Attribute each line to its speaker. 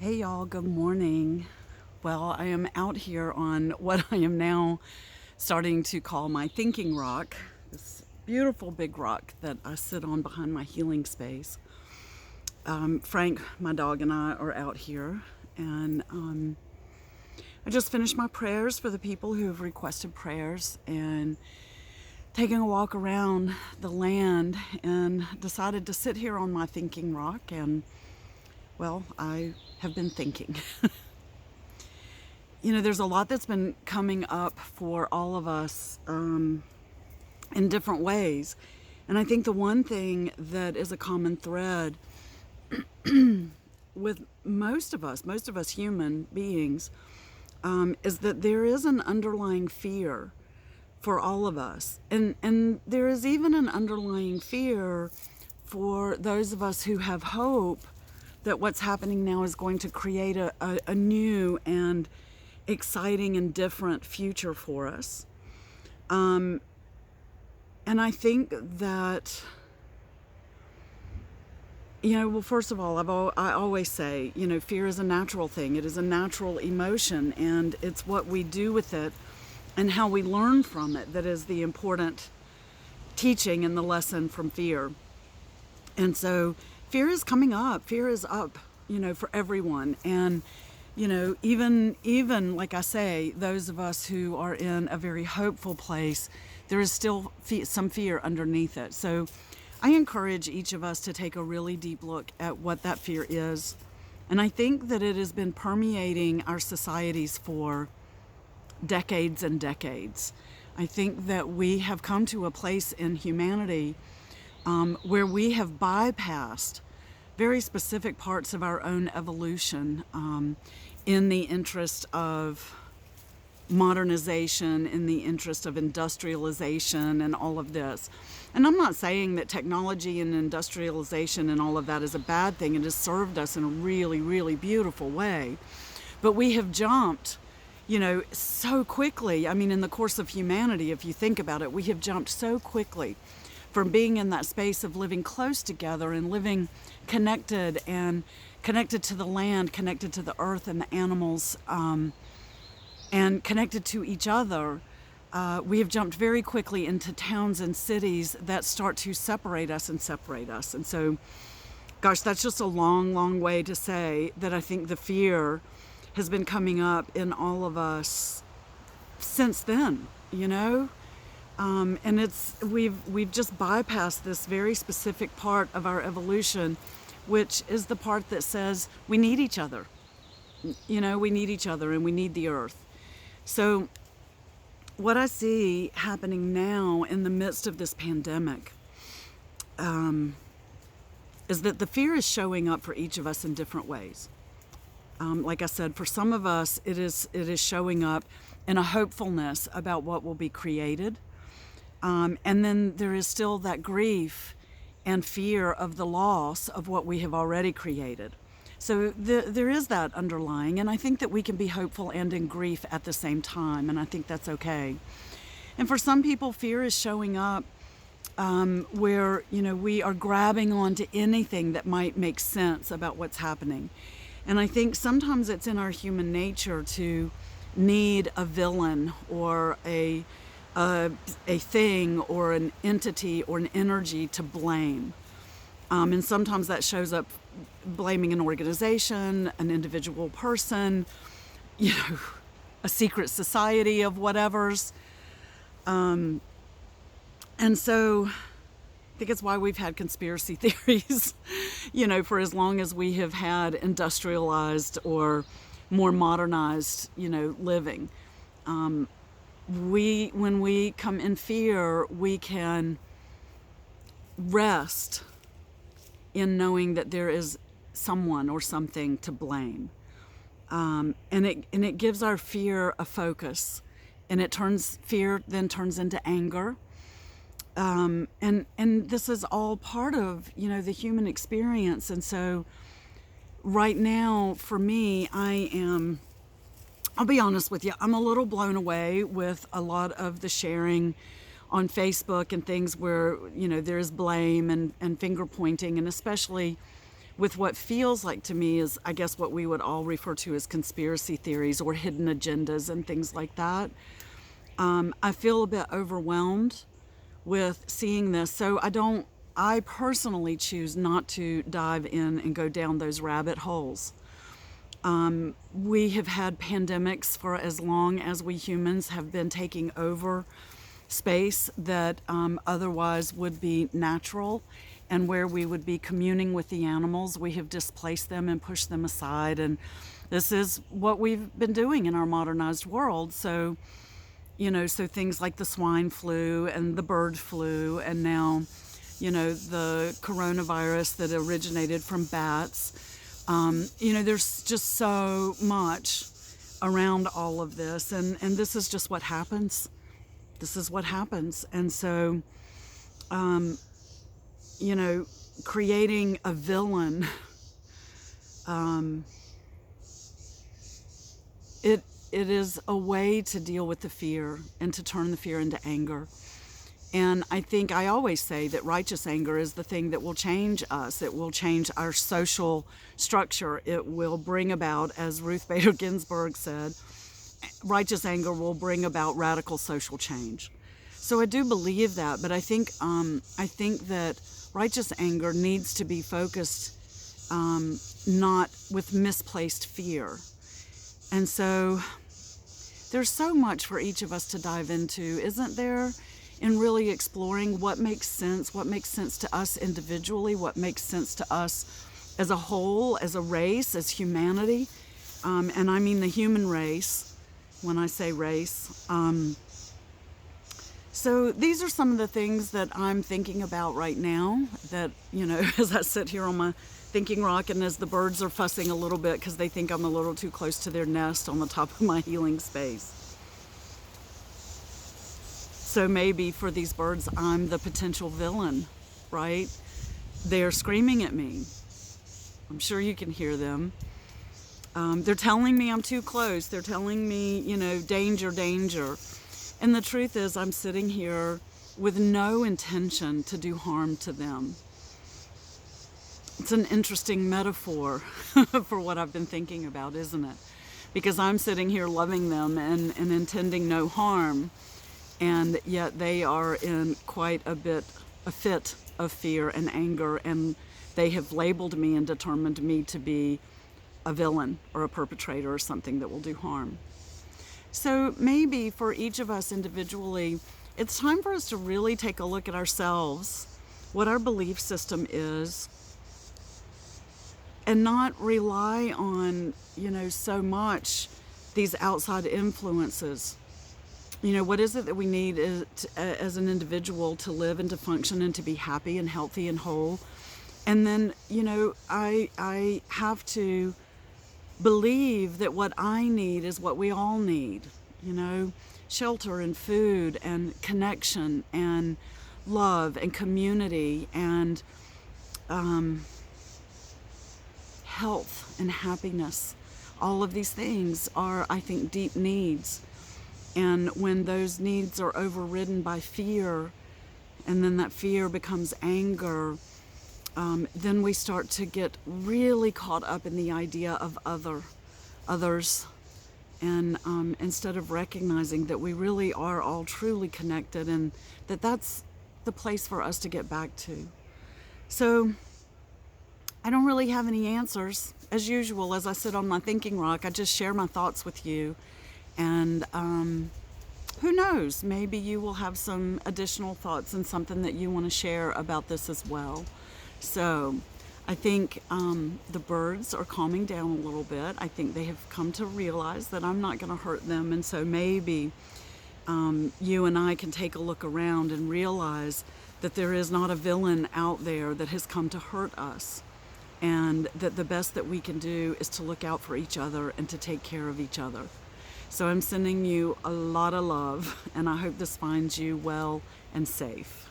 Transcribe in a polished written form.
Speaker 1: Hey y'all, good morning. Well, I am out here on what I am now starting to call my thinking rock, this beautiful big rock that I sit on behind my healing space. Frank, my dog, and I are out here, and I just finished my prayers for the people who have requested prayers and taking a walk around the land and decided to sit here on my thinking rock and, well, I have been thinking. There's a lot that's been coming up for all of us in different ways. And I think the one thing that is a common thread with most of us human beings, is that there is an underlying fear for all of us. And there is even an underlying fear for those of us who have hope that what's happening now is going to create a new and exciting and different future for us. And I think that, well, first of all, I always say, fear is a natural thing. It is a natural emotion, and it's what we do with it and how we learn from it that is the important teaching and the lesson from fear. And so fear is coming up. Fear is up, for everyone. And, even like I say, those of us who are in a very hopeful place, there is still some fear underneath it. So I encourage each of us to take a really deep look at what that fear is. And I think that it has been permeating our societies for decades and decades. I think that we have come to a place in humanity where we have bypassed very specific parts of our own evolution in the interest of modernization, in the interest of industrialization and all of this. And I'm not saying that technology and industrialization and all of that is a bad thing. It has served us in a really, really beautiful way. But we have jumped, so quickly. I mean, in the course of humanity, if you think about it, we have jumped so quickly from being in that space of living close together and living connected and connected to the land, connected to the earth and the animals, and connected to each other. We have jumped very quickly into towns and cities that start to separate us. And so, gosh, that's just a long, long way to say that I think the fear has been coming up in all of us since then, and we've just bypassed this very specific part of our evolution, which is the part that says we need each other. We need each other and we need the earth. So what I see happening now in the midst of this pandemic is that the fear is showing up for each of us in different ways. Like I said, for some of us, it is showing up in a hopefulness about what will be created. And then there is still that grief and fear of the loss of what we have already created. So there is that underlying, and I think that we can be hopeful and in grief at the same time, and I think that's okay. And for some people, fear is showing up where, we are grabbing onto anything that might make sense about what's happening. And I think sometimes it's in our human nature to need a villain or a thing or an entity or an energy to blame. And sometimes that shows up blaming an organization, an individual person, a secret society of whatevers. And so I think it's why we've had conspiracy theories, for as long as we have had industrialized or more modernized, living. When we come in fear, we can rest in knowing that there is someone or something to blame. And it gives our fear a focus, and fear then turns into anger. And this is all part of, the human experience. And so right now, for me, I'll be honest with you, I'm a little blown away with a lot of the sharing on Facebook and things where, there is blame and finger pointing, and especially with what feels like to me is, I guess, what we would all refer to as conspiracy theories or hidden agendas and things like that. I feel a bit overwhelmed with seeing this. So I personally choose not to dive in and go down those rabbit holes. We have had pandemics for as long as we humans have been taking over space that otherwise would be natural, and where we would be communing with the animals. We have displaced them and pushed them aside, and this is what we've been doing in our modernized world. So, so things like the swine flu and the bird flu, and now, the coronavirus that originated from bats. There's just so much around all of this, and this is just what happens. This is what happens. And so, creating a villain, it is a way to deal with the fear and to turn the fear into anger. And I always say that righteous anger is the thing that will change us. It will change our social structure. It will bring about, as Ruth Bader Ginsburg said, righteous anger will bring about radical social change. So I do believe that, but I think that righteous anger needs to be focused not with misplaced fear. And so there's so much for each of us to dive into, isn't there? In really exploring what makes sense to us individually, what makes sense to us as a whole, as a race, as humanity. And I mean the human race when I say race. So these are some of the things that I'm thinking about right now that, as I sit here on my thinking rock and as the birds are fussing a little bit because they think I'm a little too close to their nest on the top of my healing space. So maybe for these birds, I'm the potential villain, right? They're screaming at me. I'm sure you can hear them. They're telling me I'm too close. They're telling me, danger, danger. And the truth is, I'm sitting here with no intention to do harm to them. It's an interesting metaphor for what I've been thinking about, isn't it? Because I'm sitting here loving them and intending no harm. And yet they are in quite a fit of fear and anger, and they have labeled me and determined me to be a villain or a perpetrator or something that will do harm. So maybe for each of us individually, it's time for us to really take a look at ourselves, what our belief system is, and not rely on, so much these outside influences. What is it that we need as an individual to live and to function and to be happy and healthy and whole? And then, I have to believe that what I need is what we all need, shelter and food and connection and love and community and health and happiness. All of these things are, I think, deep needs. And when those needs are overridden by fear, and then that fear becomes anger, then we start to get really caught up in the idea of others. And instead of recognizing that we really are all truly connected and that's the place for us to get back to. So I don't really have any answers. As usual, as I sit on my thinking rock, I just share my thoughts with you. And who knows, maybe you will have some additional thoughts and something that you want to share about this as well. So I think the birds are calming down a little bit. I think they have come to realize that I'm not going to hurt them. And so maybe you and I can take a look around and realize that there is not a villain out there that has come to hurt us. And that the best that we can do is to look out for each other and to take care of each other. So I'm sending you a lot of love, and I hope this finds you well and safe.